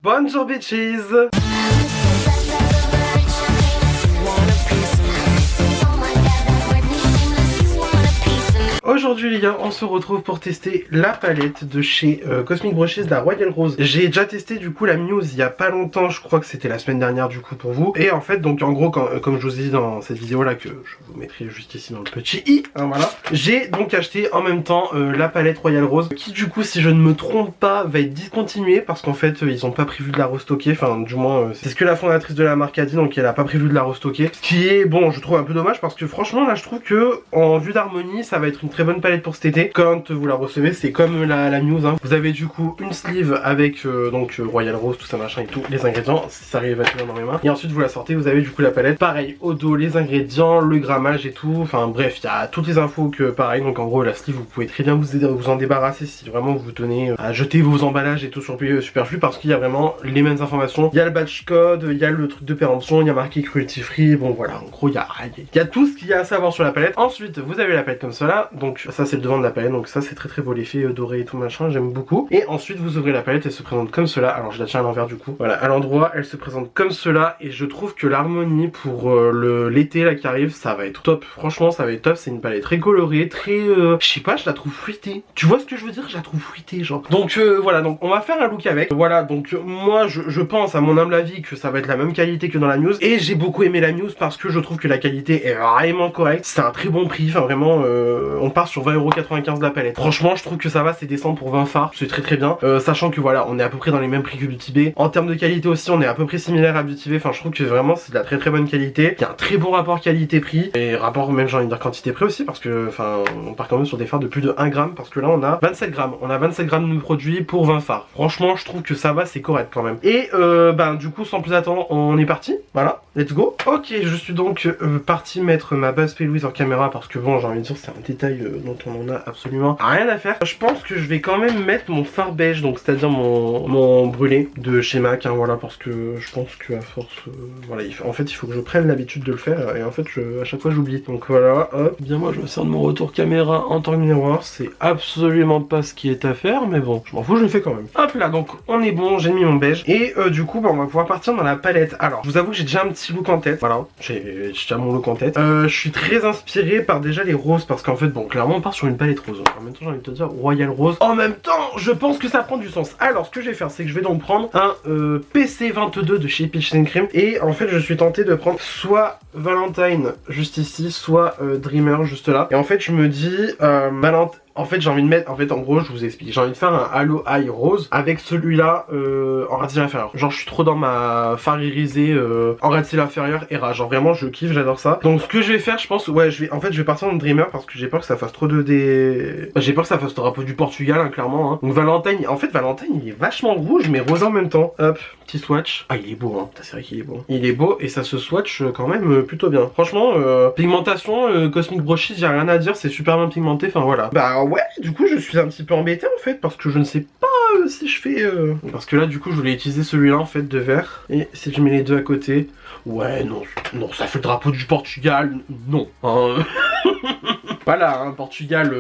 Bonjour bitches. Aujourd'hui les gars, on se retrouve pour tester la palette de chez Cosmic Brushes, la Royal Rose. J'ai déjà testé du coup la Muse il y a pas longtemps, je crois que c'était la semaine dernière du coup pour vous. Et en fait donc en gros comme je vous ai dit dans cette vidéo là, que je vous mettrai juste ici dans le petit i, hein, voilà. J'ai donc acheté en même temps la palette Royal Rose, qui du coup si je ne me trompe pas va être discontinuée parce qu'en fait ils ont pas prévu de la restocker, enfin du moins c'est ce que la fondatrice de la marque a dit, donc elle a pas prévu de la restocker. Ce qui est bon, je trouve un peu dommage parce que franchement là je trouve que en vue d'harmonie ça va être une très bonne palette pour cet été. Quand vous la recevez, c'est comme la Muse, hein. Vous avez du coup une sleeve avec donc Royal Rose, tout ça machin et tout, les ingrédients, ça arrive à tenir dans mes mains. Et ensuite vous la sortez, vous avez du coup la palette, pareil au dos, les ingrédients, le grammage et tout. Enfin bref, il y a toutes les infos que pareil. Donc en gros la sleeve vous pouvez très bien vous en débarrasser si vraiment vous tenez à jeter vos emballages et tout superflu, parce qu'il y a vraiment les mêmes informations. Il y a le batch code, il y a le truc de péremption, il y a marqué cruelty free. Bon voilà, en gros il y a tout ce qu'il y a à savoir sur la palette. Ensuite vous avez la palette comme cela, donc ça c'est le devant de la palette, donc ça c'est très beau, l'effet doré et tout machin, j'aime beaucoup. Et ensuite vous ouvrez la palette, elle se présente comme cela. Alors je la tiens à l'envers du coup, voilà, à l'endroit elle se présente comme cela. Et je trouve que l'harmonie pour l'été là qui arrive, ça va être top, franchement ça va être top. C'est une palette très colorée, très je sais pas, je la trouve fruitée, tu vois ce que je veux dire, je la trouve fruitée genre. Donc voilà, donc on va faire un look avec, voilà. Donc moi je pense à mon humble avis que ça va être la même qualité que dans la Muse, et j'ai beaucoup aimé la Muse parce que je trouve que la qualité est vraiment correcte, c'est un très bon prix, enfin vraiment on part sur 20,95€ de la palette. Franchement je trouve que ça va, c'est décent pour 20 fards, c'est très bien, sachant que voilà on est à peu près dans les mêmes prix que Beauty Bay. En termes de qualité aussi on est à peu près similaire à Beauty Bay, enfin je trouve que vraiment c'est de la très bonne qualité. Il y a un très bon rapport qualité-prix, et rapport même j'ai envie de dire quantité-prix aussi, parce que enfin on part quand même sur des fards de plus de 1 gramme, parce que là on a 27 grammes, on a 27 grammes de produit pour 20 fards. Franchement je trouve que ça va, c'est correct quand même. Et ben du coup sans plus attendre on est parti, voilà, let's go. Ok, je suis donc parti mettre ma base P. en caméra, parce que bon j'ai envie de dire c'est un détail dont on en a absolument rien à faire. Je pense que je vais quand même mettre mon fard beige, donc c'est à dire mon brûlé de chez MAC, hein, voilà, parce que je pense que à force voilà en fait il faut que je prenne l'habitude de le faire, et en fait à chaque fois j'oublie. Donc voilà, hop, bien moi je me sers de mon retour caméra en tant que miroir, c'est absolument pas ce qui est à faire, mais bon je m'en fous, je le fais quand même. Hop là, donc on est bon, j'ai mis mon beige, et du coup bah, on va pouvoir partir dans la palette. Alors je vous avoue que j'ai déjà un petit look en tête, voilà, j'ai déjà mon look en tête. Je suis très inspiré par déjà les roses, parce qu'en fait bon clairement on part sur une palette rose. En même temps j'ai envie de te dire Royal Rose, en même temps je pense que ça prend du sens. Alors ce que je vais faire c'est que je vais donc prendre un PC22 de chez Peaches and Cream, et en fait je suis tenté de prendre soit Valentine juste ici, soit Dreamer juste là. Et en fait je me dis Valentine, en fait j'ai envie de mettre, en fait en gros je vous explique, j'ai envie de faire un Halo Eye Rose avec celui-là en ras-de-cils inférieur. Genre je suis trop dans ma fard irisé en ras-de-cils inférieur et ras, genre vraiment je kiffe, j'adore ça. Donc ce que je vais faire, je pense, ouais je vais partir en Dreamer, parce que j'ai peur que ça fasse trop de j'ai peur que ça fasse le drapeau du Portugal, hein, clairement, hein. Donc Valentine, en fait Valentine il est vachement rouge mais rose en même temps. Hop, petit swatch. Ah il est beau, hein, c'est vrai qu'il est beau. Il est beau et ça se swatch quand même plutôt bien. Franchement pigmentation Cosmic Brushes, j'ai rien à dire, c'est super bien pigmenté, enfin voilà. Bah ouais, du coup je suis un petit peu embêté en fait, parce que je ne sais pas si je fais parce que là du coup je voulais utiliser celui-là en fait de vert, et si je mets les deux à côté, ouais non ça fait le drapeau du Portugal, non hein. Voilà, hein, Portugal,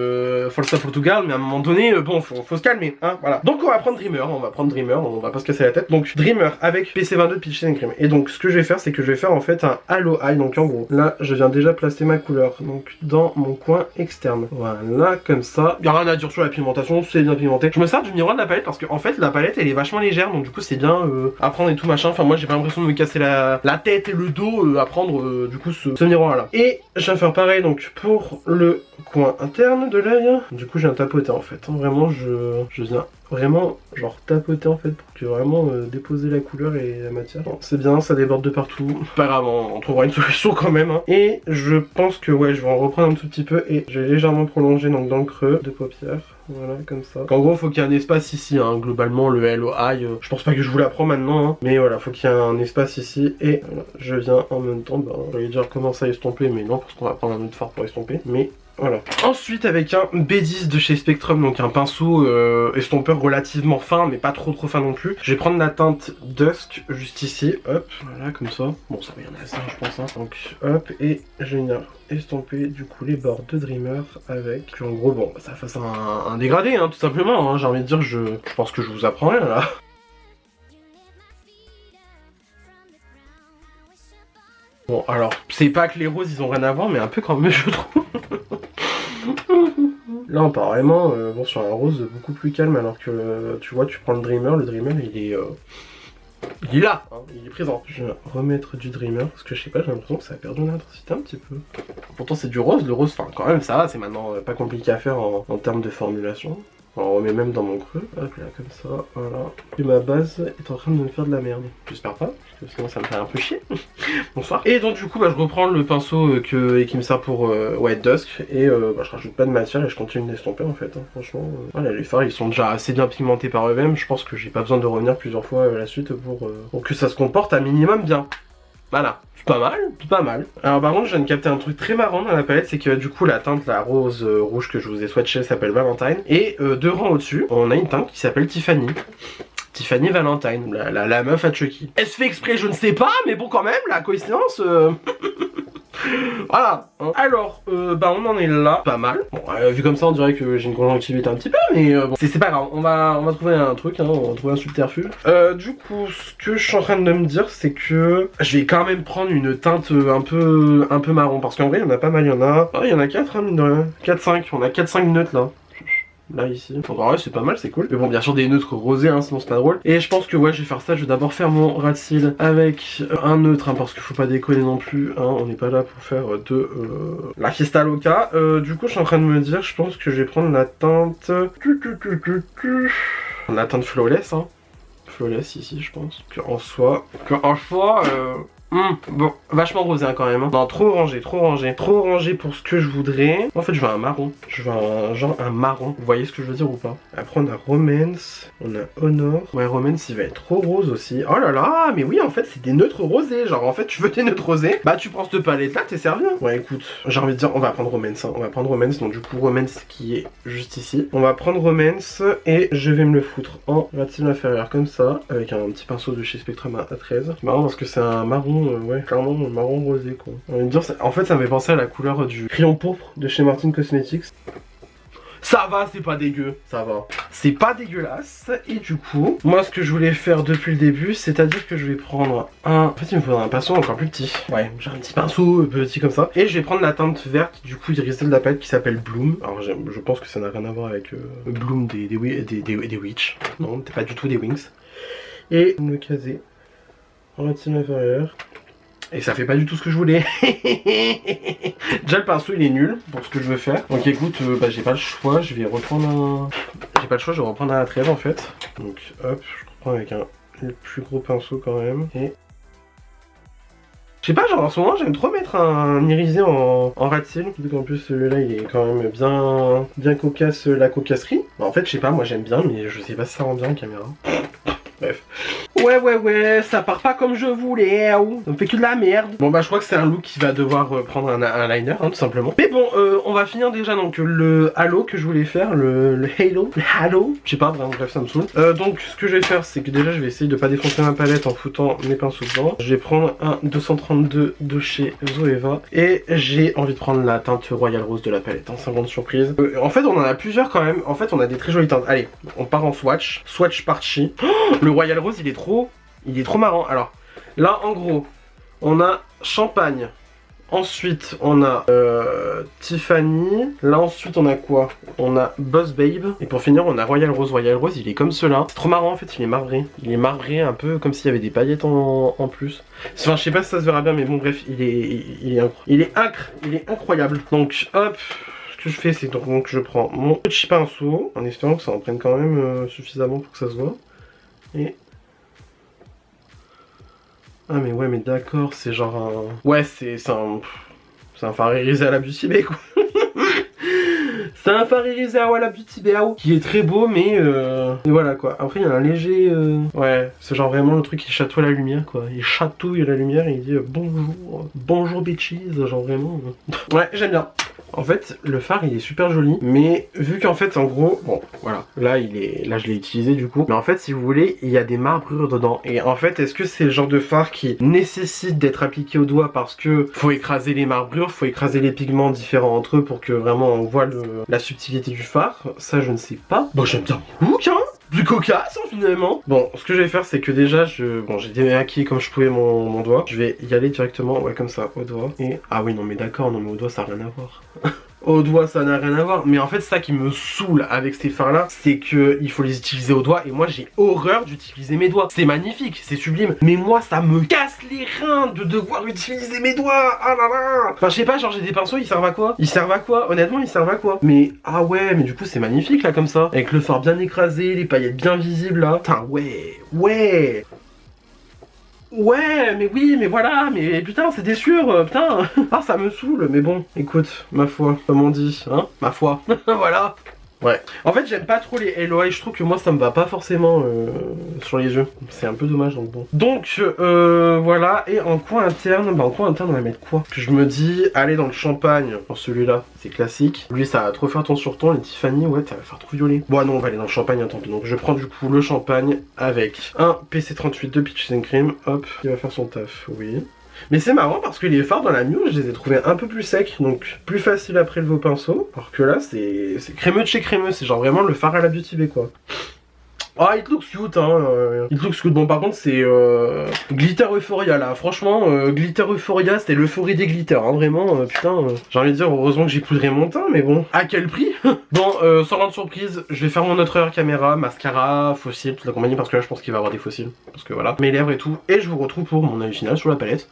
Força Portugal, mais à un moment donné, bon, faut se calmer, hein, voilà. Donc on va prendre Dreamer, on va pas se casser la tête. Donc Dreamer avec PC22 de Peaches and Cream. Et donc ce que je vais faire, c'est que je vais faire en fait un Halo Eye. Donc en gros, là, je viens déjà placer ma couleur, donc dans mon coin externe. Voilà, comme ça. Y'a rien à dire sur la pigmentation, c'est bien pigmenté. Je me sers du miroir de la palette parce que en fait, la palette, elle est vachement légère, donc du coup, c'est bien à prendre et tout machin. Enfin, moi, j'ai pas l'impression de me casser la tête et le dos à prendre du coup ce miroir-là. Et je vais faire pareil donc pour le coin interne de l'œil. Du coup, j'ai un tapoté en fait. Vraiment, je viens vraiment genre tapoter en fait pour que vraiment déposer la couleur et la matière. Bon, c'est bien, ça déborde de partout. Pas grave, on trouvera une solution quand même, hein. Et je pense que ouais, je vais en reprendre un tout petit peu et je vais légèrement prolonger donc dans le creux de paupière. Voilà, comme ça. En gros, faut qu'il y ait un espace ici, hein. Globalement, le Halo Eye, je pense pas que je vous l'apprends maintenant, hein. Mais voilà, faut qu'il y ait un espace ici. Et voilà, je viens en même temps, bah, j'allais dire commencer à estomper, mais non, parce qu'on va prendre un autre fard pour estomper. Mais voilà. Ensuite avec un B10 de chez Spectrum, donc un pinceau estompeur relativement fin mais pas trop fin non plus. Je vais prendre la teinte Dusk juste ici, hop, voilà comme ça. Bon ça va y en a assez je pense, hein. Donc hop, et je viens estomper du coup les bords de Dreamer avec, en gros bon ça fasse un dégradé, hein, tout simplement, hein. J'ai envie de dire, je pense que je vous apprends rien là. Bon, alors, c'est pas que les roses ils ont rien à voir, mais un peu quand même, je trouve. Là, on part vraiment bon, sur un rose beaucoup plus calme, alors que tu vois, tu prends le Dreamer il est là, hein, il est présent. Je vais remettre du Dreamer, parce que je sais pas, j'ai l'impression que ça a perdu en intensité un petit peu. Pourtant, c'est du rose, le rose, enfin, quand même, ça va, c'est maintenant pas compliqué à faire en termes de formulation. On remet même dans mon creux, hop là, comme ça, voilà. Et ma base est en train de me faire de la merde. J'espère pas, parce que sinon ça me fait un peu chier. Bonsoir. Et donc du coup, bah, je reprends le pinceau qui me sert pour White Dusk, et bah, je rajoute pas de matière et je continue d'estomper en fait. Hein. Franchement, voilà, les fards ils sont déjà assez bien pigmentés par eux-mêmes. Je pense que j'ai pas besoin de revenir plusieurs fois à la suite pour que ça se comporte à minimum bien. Voilà. Pas mal, pas mal. Alors par contre je viens de capter un truc très marrant dans la palette, c'est que du coup la teinte, la rose rouge que je vous ai swatché s'appelle Valentine. Et deux rangs au-dessus, on a une teinte qui s'appelle Tiffany. Tiffany Valentine, la meuf à Chucky. Est-ce fait exprès? Je ne sais pas, mais bon quand même, la coïncidence... Voilà. Alors, bah on en est là, pas mal. Bon, vu comme ça, on dirait que j'ai une conjonctivite un petit peu, mais bon, c'est pas grave. On va trouver un truc, hein, on va trouver un subterfuge. Du coup, ce que je suis en train de me dire, c'est que je vais quand même prendre une teinte un peu marron, parce qu'en vrai, il y en a pas mal. Il y en a 4, hein, mine de rien. 4-5. On a 4-5 neutres là. Là ici, donc en vrai c'est pas mal, c'est cool. Mais bon, bien sûr des neutres rosés, hein, sinon c'est pas drôle. Et je pense que ouais, je vais faire ça, je vais d'abord faire mon ras de cils avec un neutre, hein, parce qu'il faut pas déconner non plus, hein, on n'est pas là pour faire de la fiesta loca. Du coup je suis en train de me dire, je pense que je vais prendre la teinte... La teinte flawless, hein. Flawless ici je pense. En soi, bon, vachement rosé hein, quand même. Hein. Non, trop orangé, trop orangé. Trop orangé pour ce que je voudrais. En fait, je veux un marron. Je veux un marron. Vous voyez ce que je veux dire ou pas? Après, on a Romance. On a Honor. Ouais, Romance, il va être trop rose aussi. Oh là là, mais oui, en fait, c'est des neutres rosés. Genre, en fait, tu veux des neutres rosés. Bah, tu prends cette palette-là, t'es servi. Hein. Ouais, écoute, j'ai envie de dire, on va prendre Romance. Hein. On va prendre Romance. Donc, du coup, Romance qui est juste ici. On va prendre Romance et je vais me le foutre en ras de cils inférieur comme ça. Avec un petit pinceau de chez Spectrum à 13. C'est marrant parce que c'est un marron. Ouais, clairement marron rosé quoi. On va dire, en fait ça me fait penser à la couleur du crayon pourpre de chez Martin Cosmetics. Ça va, c'est pas dégueu, ça va. C'est pas dégueulasse. Et du coup, moi ce que je voulais faire depuis le début, c'est-à-dire que je vais prendre en fait il me faudra un pinceau encore plus petit. Ouais, j'ai un petit pinceau petit comme ça. Et je vais prendre la teinte verte du coup irisée de la palette qui s'appelle Bloom. Alors je pense que ça n'a rien à voir avec Bloom des Witch. Non, c'est pas du tout des Wings. Et me caser en ras de cils inférieur. Et ça fait pas du tout ce que je voulais. Déjà le pinceau il est nul pour ce que je veux faire. Donc écoute, bah j'ai pas le choix, je vais reprendre un... J'ai pas le choix, je vais reprendre un A13 en fait. Donc hop, je reprends avec le plus gros pinceau quand même. Et... Je sais pas, genre en ce moment j'aime trop mettre un irisé en ras de cils. Vu qu'en plus celui-là il est quand même bien cocasse, la cocasserie. Bah, en fait je sais pas, moi j'aime bien mais je sais pas si ça rend bien en caméra. Bref. Ouais, ça part pas comme je voulais, ça me fait que de la merde. Bon bah je crois que c'est un look qui va devoir prendre un liner, hein, tout simplement. Mais bon, on va finir déjà donc le halo que je voulais faire, le halo, je sais pas, vraiment, bref ça me saoule. Donc ce que je vais faire c'est que déjà je vais essayer de pas défoncer ma palette en foutant mes pinceaux dedans. Je vais prendre un 232 de chez Zoeva et j'ai envie de prendre la teinte Royal Rose de la palette, hein, sans grande surprise. En fait on en a plusieurs quand même, en fait on a des très jolies teintes. Allez, on part en swatch parchi. Oh, le Royal Rose il est trop marrant. Alors là en gros on a Champagne, ensuite on a Tiffany, là ensuite on a quoi? On a Boss Babe et pour finir on a Royal Rose. Royal Rose il est comme cela, c'est trop marrant en fait, il est marbré un peu comme s'il y avait des paillettes en plus. Enfin je sais pas si ça se verra bien mais bon bref il est incroyable. Donc hop, ce que je fais c'est donc je prends mon petit pinceau en espérant que ça en prenne quand même suffisamment pour que ça se voit. Et... Ah mais ouais mais d'accord, c'est genre un... Ouais c'est un fard irisé à la Beauty Bay quoi. C'est un fard irisé à la Beauty Bay qui est très beau mais voilà quoi. Après il y a un léger... Ouais, c'est genre vraiment le truc qui chatouille la lumière quoi. Il chatouille la lumière et il dit bonjour bitches, genre vraiment... Ouais j'aime bien. En fait, le fard il est super joli, mais vu qu'en fait, en gros, bon, voilà, là je l'ai utilisé du coup, mais en fait, si vous voulez, il y a des marbrures dedans. Et en fait, est-ce que c'est le genre de fard qui nécessite d'être appliqué au doigt parce que faut écraser les marbrures, faut écraser les pigments différents entre eux pour que vraiment on voit la subtilité du fard? Ça, je ne sais pas. Bon, j'aime bien mon look, hein. du cocasse finalement. Bon, ce que je vais faire c'est que déjà bon, j'ai démaquillé comme je pouvais mon doigt. Je vais y aller directement, ouais, comme ça, au doigt. Et ah oui, non mais d'accord, non mais au doigt ça n'a rien à voir. Au doigt ça n'a rien à voir, mais en fait ça qui me saoule avec ces fards là, c'est que il faut les utiliser au doigt et moi j'ai horreur d'utiliser mes doigts. C'est magnifique, c'est sublime, mais moi ça me casse les reins de devoir utiliser mes doigts. Ah là là. Enfin je sais pas, genre j'ai des pinceaux, ils servent à quoi? Ils servent à quoi? Honnêtement ils servent à quoi? Mais ah ouais, mais du coup c'est magnifique là comme ça, avec le fard bien écrasé, les paillettes bien visibles là. Putain ouais. Ouais, mais oui, mais voilà, mais putain, c'était sûr, putain. Ah, ça me saoule, mais bon, écoute, ma foi, comme on dit, hein, ma foi, voilà. Ouais. En fait, j'aime pas trop les Hello Eye, je trouve que moi, ça me va pas forcément sur les yeux. C'est un peu dommage, donc bon. Donc, voilà, et en coin interne, bah en coin interne, on va mettre quoi? Que je me dis, aller dans le champagne, pour celui-là, c'est classique. Lui, ça va trop faire ton sur ton, les Tiffany, ouais, ça va faire trop violet. Bon, non, on va aller dans le champagne, hein, tant pis. Donc, je prends du coup le champagne avec un PC38 de Peaches and Cream, hop, il va faire son taf, oui. Mais c'est marrant parce que les fards dans la mousse, je les ai trouvés un peu plus secs, donc plus facile à prélever au pinceau. Alors que là, c'est crémeux de chez crémeux, c'est genre vraiment le fard à la Beauty Bay quoi. Ah, it looks cute, hein. It looks cute. Bon, par contre, c'est Glitter Euphoria là. Franchement, Glitter Euphoria, c'était l'euphorie des glitters, hein. Vraiment, putain. J'ai envie de dire, heureusement que j'ai poudré mon teint, mais bon. À quel prix? Bon, sans grande surprise, je vais faire mon autre caméra, mascara, fossile, toute la compagnie, parce que là, je pense qu'il va y avoir des fossiles. Parce que voilà, mes lèvres et tout. Et je vous retrouve pour mon avis final sur la palette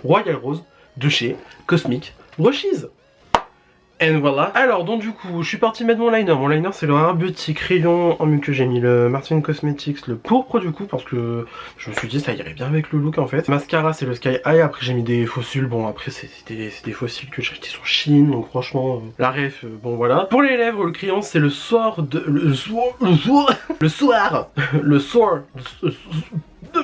Royal Rose de chez Cosmic Brushes. Et voilà. Alors donc du coup je suis parti mettre mon liner. Mon liner c'est le Rare Beauty crayon en que j'ai mis le Martin Cosmetics, le pourpre du coup parce que je me suis dit ça irait bien avec le look en fait. Mascara c'est le Sky High, après j'ai mis des fossiles, bon après c'est des fossiles que j'ai acheté sur Chine donc franchement la ref bon voilà. Pour les lèvres le crayon c'est le soir de...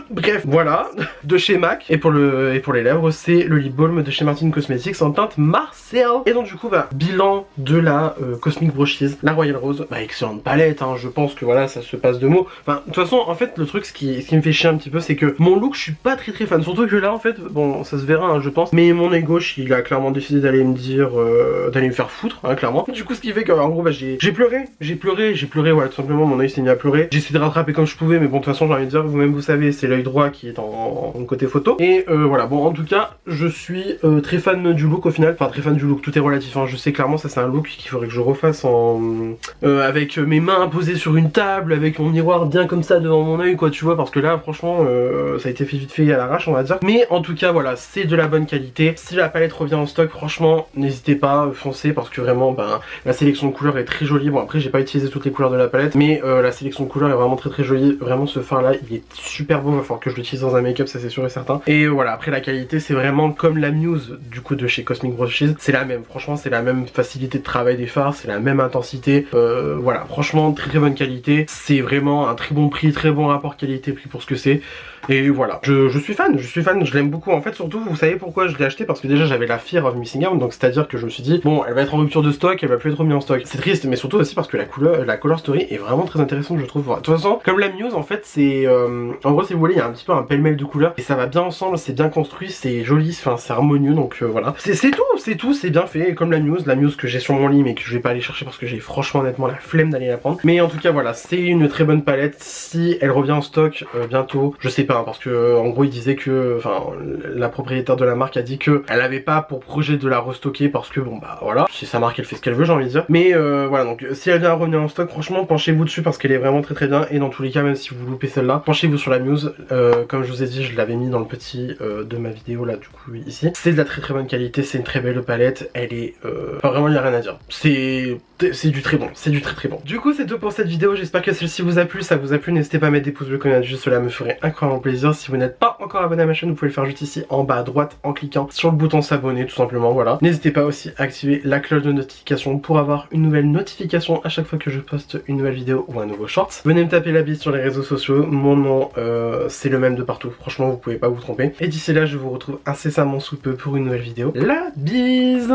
Bref, voilà, de chez MAC. Et pour les lèvres, c'est le lip balm de chez Martin Cosmetics en teinte Marcel. Et donc du coup, bah, bilan de la Cosmic Brushes, la Royal Rose. Bah, excellente palette, hein, je pense que voilà, ça se passe de mots. Enfin, de toute façon, en fait, le truc, ce qui me fait chier un petit peu, c'est que mon look, je suis pas très fan. Surtout que là, en fait, bon, ça se verra, hein, je pense. Mais mon œil gauche, il a clairement décidé d'aller me dire, d'aller me faire foutre, hein, clairement. Du coup, ce qui fait qu'en gros, bah, j'ai pleuré, voilà, tout simplement, mon œil s'est mis à pleurer. J'ai essayé de rattraper comme je pouvais, mais bon, de toute façon, j'ai envie de dire, vous-même, vous savez, c'est l'œil droit qui est en côté photo. Et voilà, bon, en tout cas, je suis très fan du look au final. Enfin, très fan du look, tout est relatif, hein. Je sais clairement, ça c'est un look qu'il faudrait que je refasse avec mes mains posées sur une table, avec mon miroir bien comme ça devant mon œil, quoi, tu vois, parce que là, franchement, ça a été fait vite fait à l'arrache, on va dire. Mais en tout cas, voilà, c'est de la bonne qualité. Si la palette revient en stock, franchement, n'hésitez pas, foncez, parce que vraiment, ben, la sélection de couleurs est très jolie. Bon, après, j'ai pas utilisé toutes les couleurs de la palette, mais la sélection de couleurs est vraiment très jolie. Vraiment, ce fard là, il est super beau, il va falloir que je l'utilise dans un make-up, ça c'est sûr et certain. Et voilà, après la qualité, c'est vraiment comme la Muse du coup de chez Cosmic Brushes, c'est la même, franchement c'est la même facilité de travail des fards, c'est la même intensité, voilà, franchement très bonne qualité, c'est vraiment un très bon prix, très bon rapport qualité-prix pour ce que c'est. Et voilà, je suis fan, je l'aime beaucoup. En fait, surtout, vous savez pourquoi je l'ai acheté? Parce que déjà, j'avais la fear of missing out, donc c'est-à-dire que je me suis dit, bon, elle va être en rupture de stock, elle va plus être remise en stock. C'est triste, mais surtout aussi parce que la color story est vraiment très intéressante, je trouve. De toute façon, comme la Muse, en fait, c'est... en gros, si vous voulez, il y a un petit peu un pêle-mêle de couleurs, et ça va bien ensemble, c'est bien construit, c'est joli, enfin, c'est harmonieux, donc voilà. C'est tout, c'est bien fait, comme la Muse que j'ai sur mon lit, mais que je vais pas aller chercher parce que j'ai franchement, honnêtement, la flemme d'aller la prendre. Mais en tout cas, voilà, c'est une très bonne palette. Si elle revient en stock bientôt, je sais pas, hein, parce que en gros il disait que, enfin la propriétaire de la marque a dit que elle avait pas pour projet de la restocker parce que bon bah voilà, c'est sa marque, elle fait ce qu'elle veut, j'ai envie de dire. Mais voilà, donc si elle vient à revenir en stock, franchement penchez-vous dessus parce qu'elle est vraiment très bien. Et dans tous les cas, même si vous loupez celle-là, penchez-vous sur la Muse. Comme je vous ai dit, je l'avais mis dans le petit de ma vidéo là, du coup ici. C'est de la très bonne qualité, c'est une très belle palette, elle est enfin, vraiment il n'y a rien à dire. C'est du très bon, c'est du très bon. Du coup c'est tout pour cette vidéo, j'espère que celle-ci vous a plu. Ça vous a plu, n'hésitez pas à mettre des pouces bleus comme d'habitude, cela me ferait incroyablement plaisir. Si vous n'êtes pas encore abonné à ma chaîne, vous pouvez le faire juste ici en bas à droite en cliquant sur le bouton s'abonner tout simplement, voilà. N'hésitez pas aussi à activer la cloche de notification pour avoir une nouvelle notification à chaque fois que je poste une nouvelle vidéo ou un nouveau short. Venez me taper la bise sur les réseaux sociaux, mon nom c'est le même de partout, franchement vous pouvez pas vous tromper. Et d'ici là je vous retrouve incessamment sous peu pour une nouvelle vidéo. La bise!